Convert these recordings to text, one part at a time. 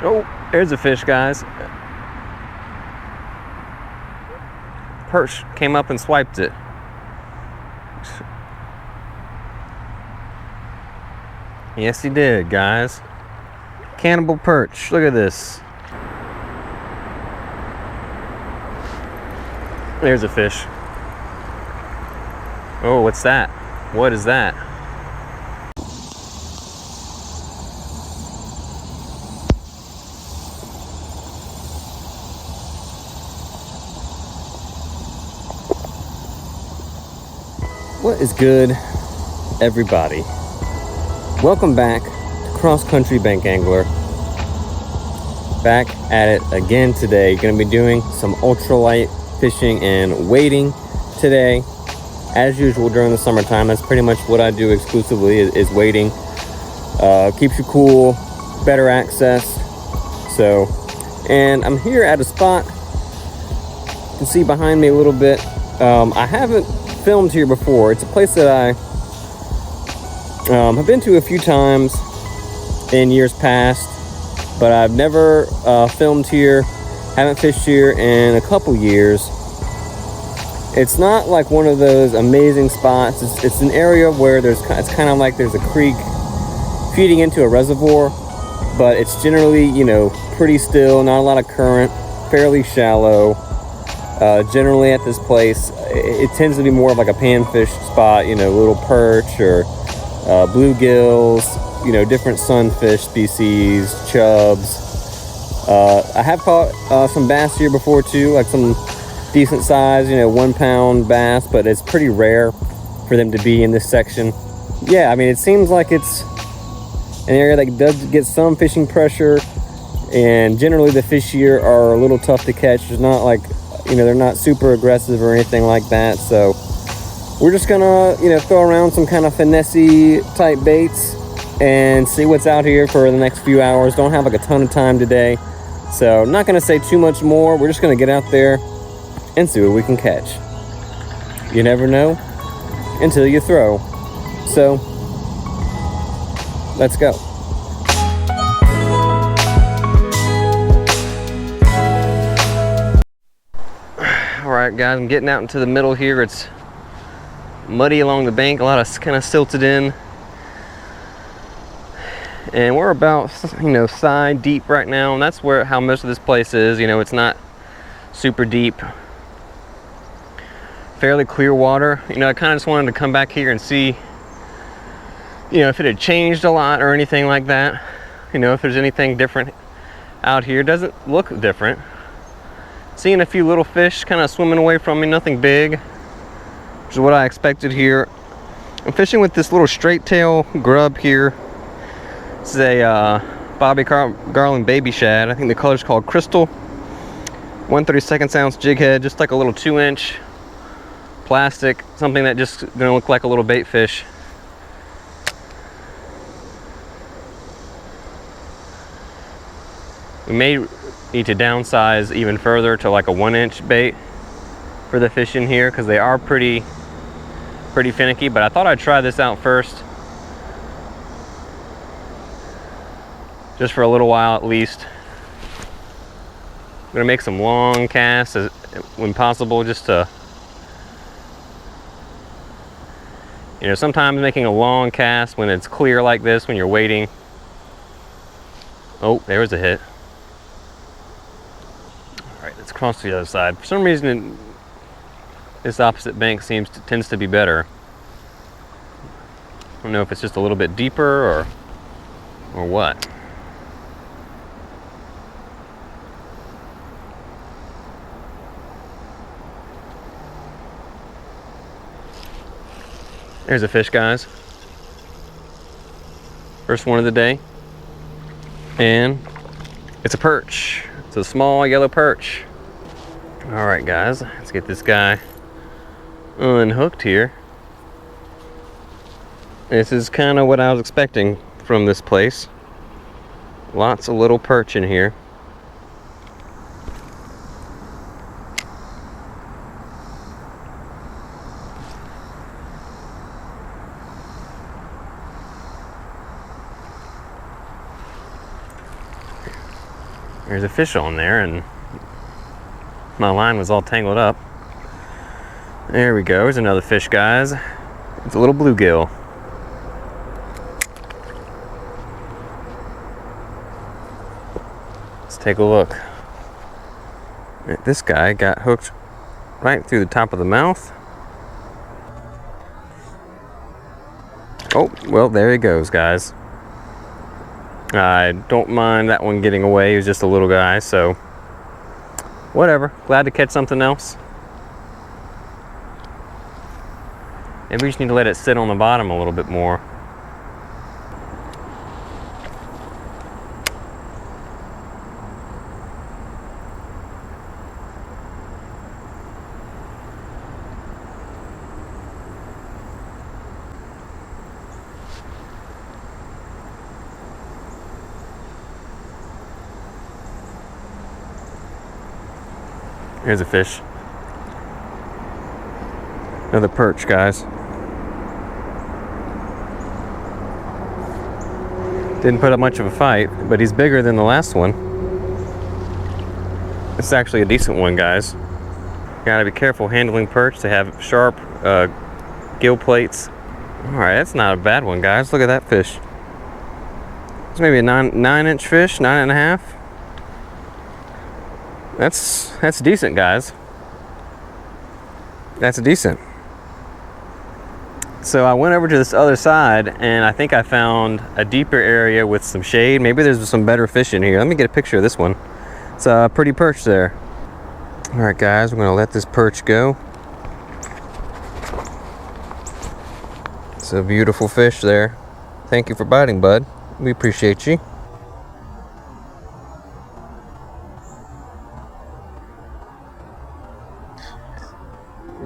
Oh, there's a fish, guys. Perch came up and swiped it. Yes, he did, guys. Cannibal perch. Look at this. There's a fish. Oh, what's that? What is that? What is good, everybody? Welcome back to Cross Country Bank Angler. Back at it again today. Going to be doing some ultralight fishing and wading today. As usual during the summertime, that's pretty much what I do exclusively is wading. Keeps you cool, better access. So, and I'm here at a spot. You can see behind me a little bit. I haven't filmed here before. It's a place that I have been to a few times in years past, but I've never filmed here. Haven't fished here in a couple years. It's not like one of those amazing spots. It's an area where it's kind of like there's a creek feeding into a reservoir, but it's generally, you know, pretty still, not a lot of current, fairly shallow. Generally at this place, it tends to be more of like a panfish spot, you know, little perch or bluegills, you know, different sunfish species, chubs. I have caught some bass here before too, like some decent size, you know, 1 pound bass, but it's pretty rare for them to be in this section. Yeah, I mean, it seems like it's an area that does get some fishing pressure, and generally the fish here are a little tough to catch. There's not like, you know, they're not super aggressive or anything like that. So we're just gonna, you know, throw around some kind of finesse-y type baits and see what's out here for the next few hours. Don't have like a ton of time today, so I'm not gonna say too much more. We're just gonna get out there and see what we can catch. You never know until you throw. So let's go. Alright guys, I'm getting out into the middle here. It's muddy along the bank, a lot of kind of silted in. And we're about, you know, thigh deep right now, and that's how most of this place is. You know, it's not super deep. Fairly clear water. You know, I kind of just wanted to come back here and see, you know, if it had changed a lot or anything like that. You know, if there's anything different out here. It doesn't look different. Seeing a few little fish kind of swimming away from me, nothing big, which is what I expected here. I'm fishing with this little straight tail grub here. This is a Garland baby shad. I think the color's called Crystal. 1/32 ounce jig head, just like a little 2-inch plastic, something that just gonna look like a little bait fish. We may need to downsize even further to like a 1-inch bait for the fish in here, because they are pretty finicky, but I thought I'd try this out first, just for a little while at least. I'm gonna make some long casts when possible, just to, you know, sometimes making a long cast when it's clear like this, when you're waiting. Oh, there was a hit. All right, let's cross to the other side. For some reason, this opposite bank tends to be better. I don't know if it's just a little bit deeper or what. There's a fish, guys. First one of the day. And it's a perch. It's a small yellow perch. All right, guys, let's get this guy unhooked here. This is kind of what I was expecting from this place. Lots of little perch in here. There's a fish on there, and my line was all tangled up. There we go. There's another fish, guys. It's a little bluegill. Let's take a look. This guy got hooked right through the top of the mouth. Oh, well, there he goes, guys. I don't mind that one getting away. He was just a little guy, so whatever. Glad to catch something else. Maybe we just need to let it sit on the bottom a little bit more. Here's a fish. Another perch, guys. Didn't put up much of a fight, but he's bigger than the last one. This is actually a decent one, guys. Gotta be careful handling perch. They have sharp gill plates. Alright, that's not a bad one, guys. Look at that fish. It's maybe a 9-inch fish, 9.5. That's decent, guys. That's decent. So I went over to this other side, and I think I found a deeper area with some shade. Maybe there's some better fish in here. Let me get a picture of this one. It's a pretty perch there. All right, guys, we're gonna let this perch go. It's a beautiful fish there. Thank you for biting, bud. We appreciate you.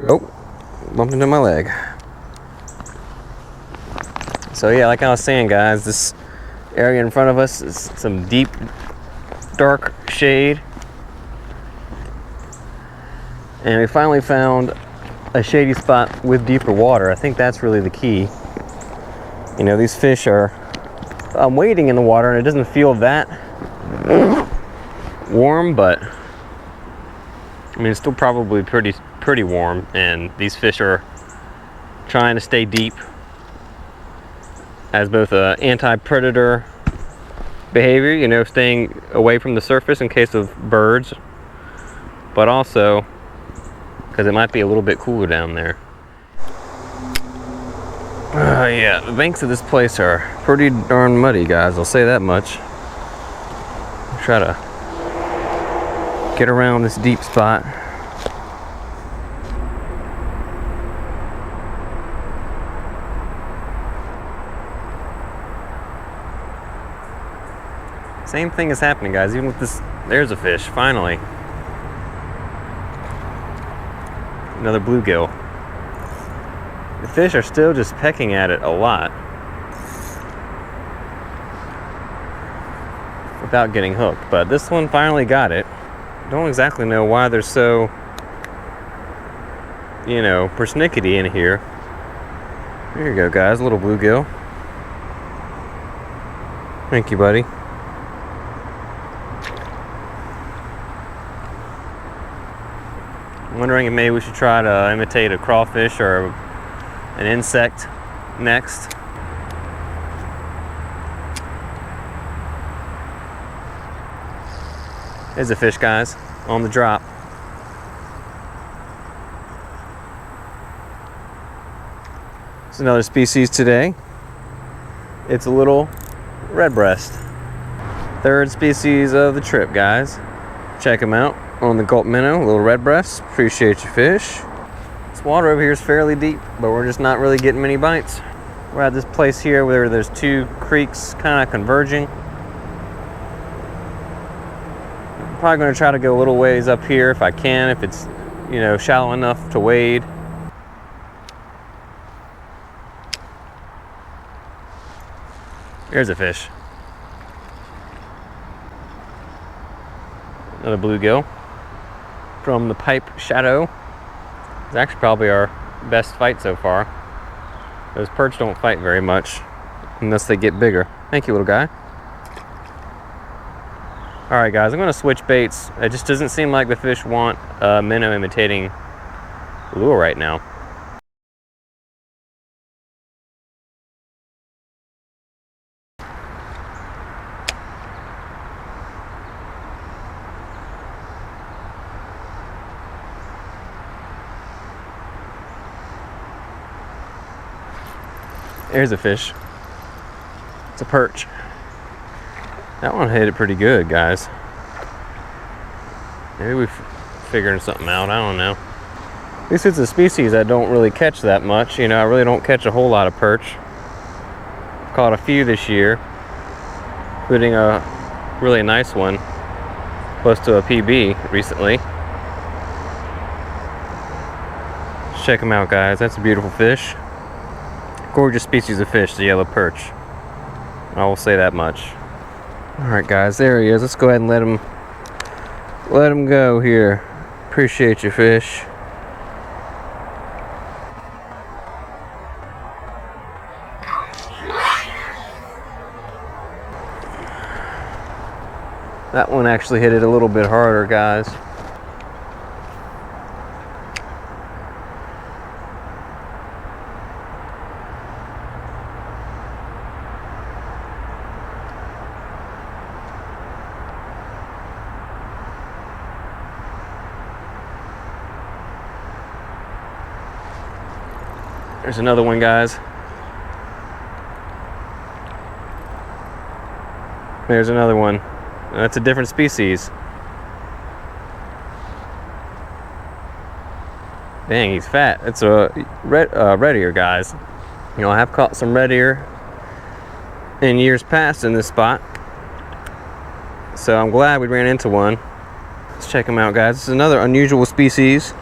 Oh, bumped into my leg. So yeah, like I was saying, guys, this area in front of us is some deep, dark shade. And we finally found a shady spot with deeper water. I think that's really the key. You know, these fish are wading in the water, and it doesn't feel that warm, but I mean, it's still probably pretty warm, and these fish are trying to stay deep as both a anti-predator behavior, you know, staying away from the surface in case of birds, but also because it might be a little bit cooler down there. Yeah, the banks of this place are pretty darn muddy, guys, I'll say that much. I'll try to get around this deep spot. Same thing is happening, guys, even with this. There's a fish, finally. Another bluegill. The fish are still just pecking at it a lot without getting hooked, but this one finally got it. Don't exactly know why they're so, you know, persnickety in here. Here you go, guys, a little bluegill. Thank you, buddy. I'm wondering if maybe we should try to imitate a crawfish or an insect next. There's a fish, guys, on the drop. It's another species today. It's a little redbreast. Third species of the trip, guys. Check them out on the GULP Minnow, a little redbreast. Appreciate you, fish. This water over here is fairly deep, but we're just not really getting many bites. We're at this place here where there's two creeks kind of converging. I'm probably going to try to go a little ways up here if I can, if it's, you know, shallow enough to wade. There's a fish. Another bluegill from the pipe shadow. It's actually probably our best fight so far. Those perch don't fight very much unless they get bigger. Thank you, little guy. All right, guys, I'm gonna switch baits. It just doesn't seem like the fish want minnow imitating lure right now. There's a fish. It's a perch. That one hit it pretty good, guys. Maybe we're figuring something out. I don't know. At least it's a species I don't really catch that much. You know, I really don't catch a whole lot of perch. I've caught a few this year, including a really nice one, close to a PB recently. Let's check them out, guys. That's a beautiful fish. Gorgeous species of fish, the yellow perch. I will say that much. All right, guys, there he is. Let's go ahead and let him go here. Appreciate you, fish. That one actually hit it a little bit harder, guys. There's another one, guys. There's another one. That's a different species. Dang, he's fat. It's a red ear, guys. You know, I have caught some red ear in years past in this spot, so I'm glad we ran into one. Let's check him out, guys. This is another unusual species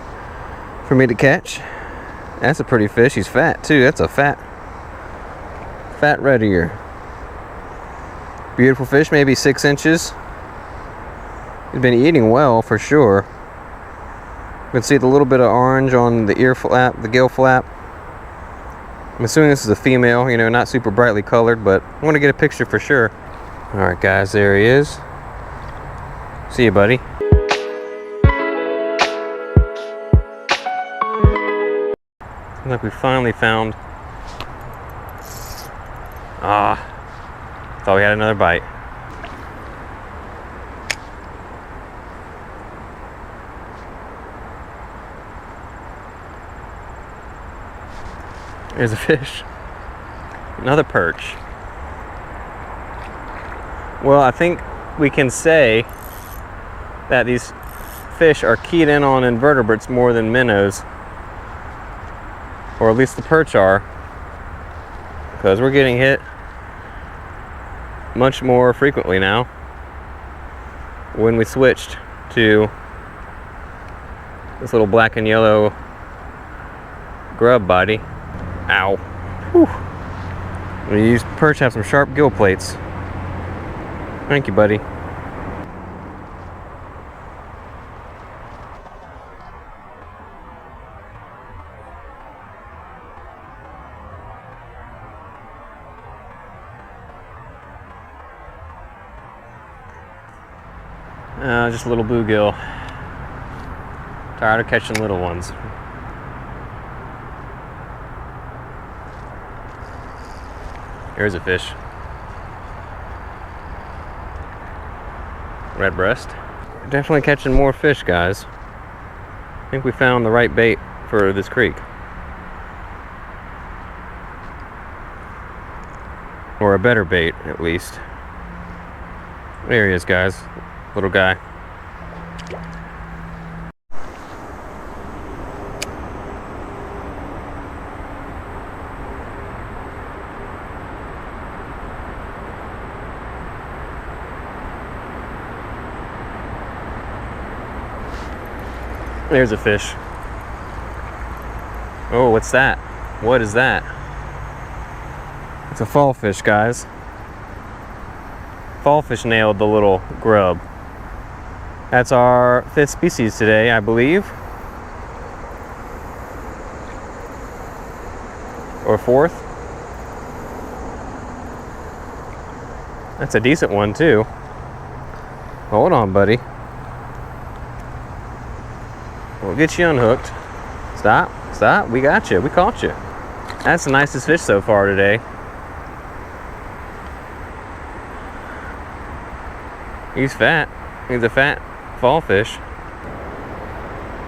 for me to catch. That's a pretty fish. He's fat too. That's a fat red ear. Beautiful fish, maybe 6 inches. He's been eating well for sure. You can see the little bit of orange on the ear flap, the gill flap. I'm assuming this is a female, you know, not super brightly colored, but I want to get a picture for sure. All right, guys, there he is. See you, buddy. Like we finally found. Thought we had another bite. There's a fish. Another perch. Well, I think we can say that these fish are keyed in on invertebrates more than minnows. Or at least the perch are, because we're getting hit much more frequently now when we switched to this little black and yellow grub body. Ow. Whew. These perch have some sharp gill plates. Thank you, buddy. Just a little bluegill. Tired of catching little ones. Here's a fish. Red breast. Definitely catching more fish, guys. I think we found the right bait for this creek. Or a better bait, at least. There he is, guys. Little guy. There's a fish. Oh, what's that? What is that? It's a fall fish, guys. Fall fish nailed the little grub. That's our 5th species today, I believe. Or 4th. That's a decent one too. Hold on, buddy. We'll get you unhooked. Stop, stop. We got you. We caught you. That's the nicest fish so far today. He's fat. He's a fat fall fish.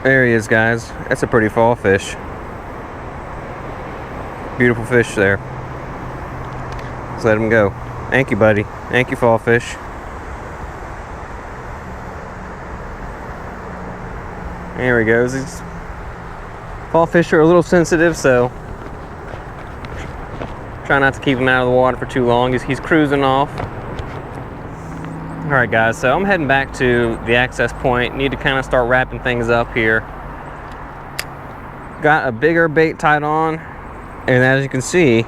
There he is, guys. That's a pretty fall fish. Beautiful fish there. Let's let him go. Thank you, buddy. Thank you, fall fish. There he goes. These fall fish are a little sensitive, so try not to keep him out of the water for too long. He's cruising off. Alright guys, so I'm heading back to the access point. Need to kind of start wrapping things up here. Got a bigger bait tied on, and as you can see,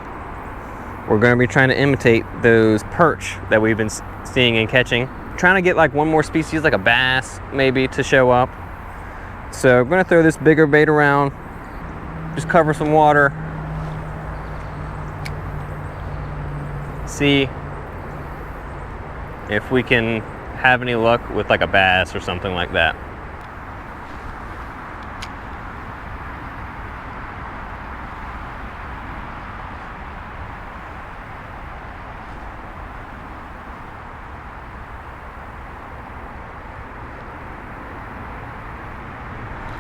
we're going to be trying to imitate those perch that we've been seeing and catching. Trying to get like one more species, like a bass maybe, to show up. So I'm going to throw this bigger bait around, just cover some water, see if we can have any luck with like a bass or something like that.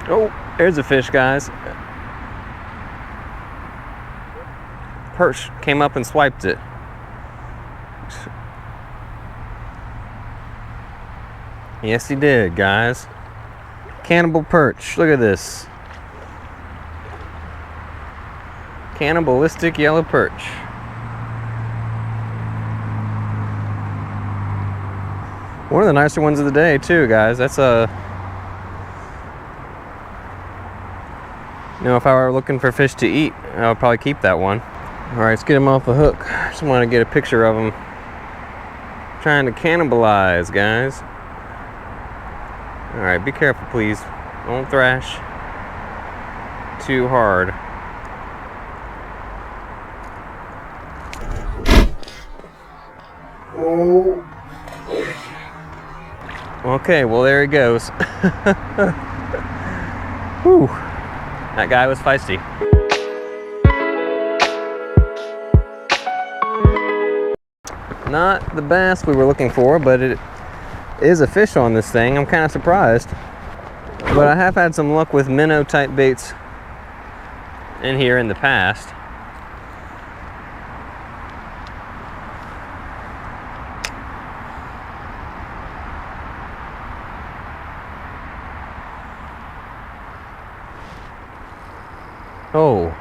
Oh, there's a fish, guys. Perch came up and swiped it. Yes, he did, guys. Cannibal perch. Look at this. Cannibalistic yellow perch. One of the nicer ones of the day, too, guys. That's a... You know, if I were looking for fish to eat, I would probably keep that one. All right, let's get him off the hook. Just want to get a picture of him trying to cannibalize, guys. All right, be careful, please. Don't thrash too hard. Okay, well, there he goes. Whew. That guy was feisty. Not the bass we were looking for, but it is a fish on this thing. I'm kind of surprised. But I have had some luck with minnow type baits in here in the past. Oh,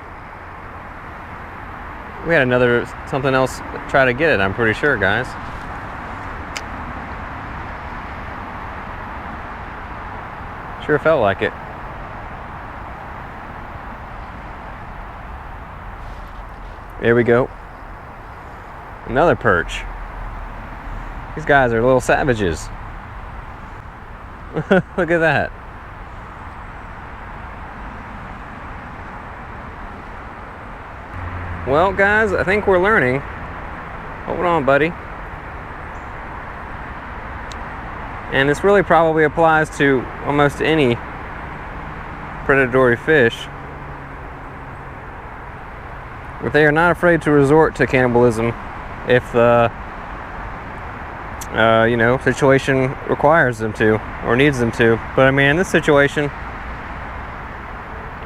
we had another something else try to get it, I'm pretty sure, guys. Sure felt like it. There we go. Another perch. These guys are little savages. Look at that. Well, guys, I think we're learning. Hold on, buddy. And this really probably applies to almost any predatory fish. But they are not afraid to resort to cannibalism if the you know, situation requires them to or needs them to. But I mean, in this situation,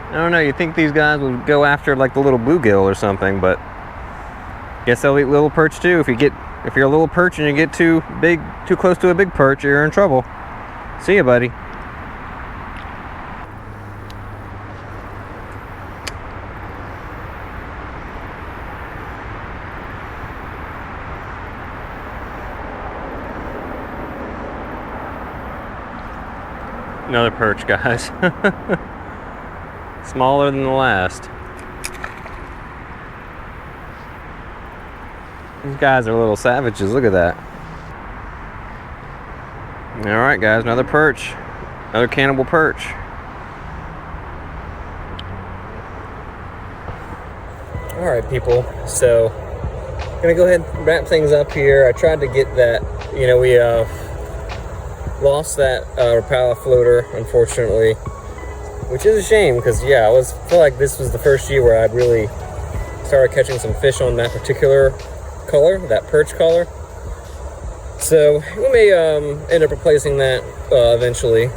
I don't know, you'd think these guys would go after like the little bluegill or something, but guess they'll eat little perch too. If you're a little perch and you get too close to a big perch, you're in trouble. See ya, buddy. Another perch, guys. Smaller than the last. These guys are little savages. Look at that. All right, guys, another perch. Another cannibal perch. All right, people. So, gonna go ahead and wrap things up here. I tried to get that, you know, we lost that Rapala floater, unfortunately, which is a shame because, yeah, I feel like this was the first year where I'd really started catching some fish on that particular color, that perch color. So we may end up replacing that eventually.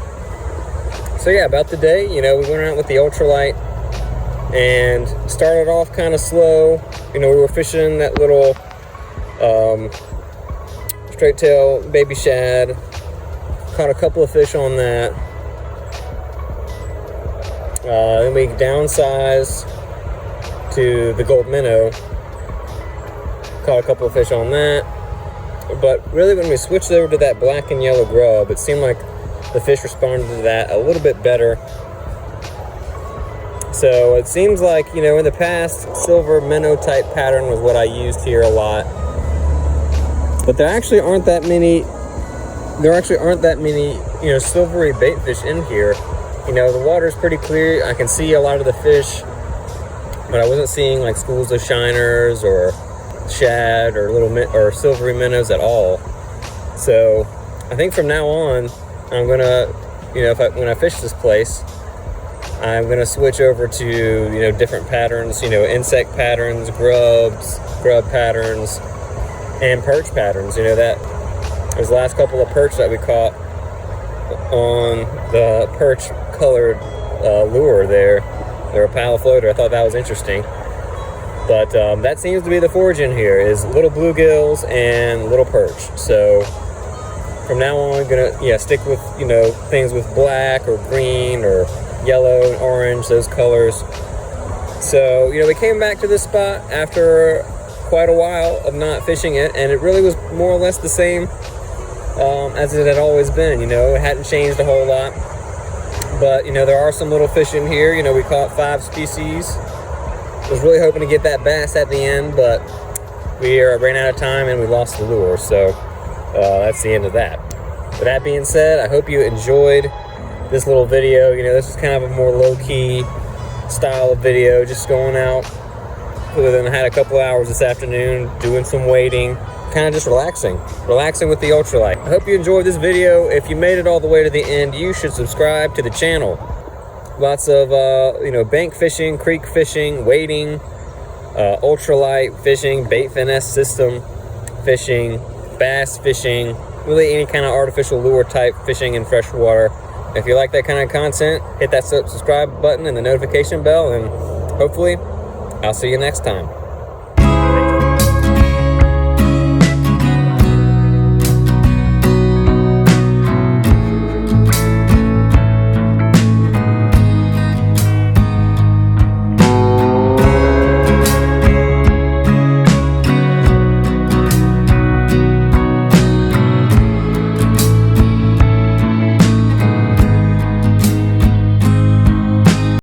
So yeah, about the day, you know, we went out with the ultralight and started off kind of slow. You know, we were fishing that little straight tail baby shad. Caught a couple of fish on that. Then we downsized to the GULP minnow. Caught a couple of fish on that. But really, when we switched over to that black and yellow grub, it seemed like the fish responded to that a little bit better. So it seems like, you know, in the past, silver minnow type pattern was what I used here a lot. But there actually aren't that many, you know, silvery baitfish in here. You know, the water's pretty clear. I can see a lot of the fish, but I wasn't seeing like schools of shiners or shad or or silvery minnows at all. So I think from now on, I'm gonna, you know, when I fish this place, I'm gonna switch over to, you know, different patterns, you know, insect patterns, grub patterns, and perch patterns. You know, that was the last couple of perch that we caught on the perch colored lure there, the Rapala floater. I thought that was interesting. But that seems to be the foraging here, is little bluegills and little perch. So from now on, I'm gonna stick with, you know, things with black or green or yellow and orange, those colors. So, you know, we came back to this spot after quite a while of not fishing it, and it really was more or less the same as it had always been. You know, it hadn't changed a whole lot. But, you know, there are some little fish in here. You know, we caught 5 species. Was really hoping to get that bass at the end, but we ran out of time and we lost the lure. So that's the end of that. With that being said, I hope you enjoyed this little video. You know, this is kind of a more low-key style of video, just going out. Other than I had a couple hours this afternoon doing some wading, kind of just relaxing with the ultralight. I hope you enjoyed this video. If you made it all the way to the end, you should subscribe to the channel. Lots of, you know, bank fishing, creek fishing, wading, ultralight fishing, bait finesse system fishing, bass fishing, really any kind of artificial lure type fishing in freshwater. If you like that kind of content, hit that subscribe button and the notification bell, and hopefully I'll see you next time.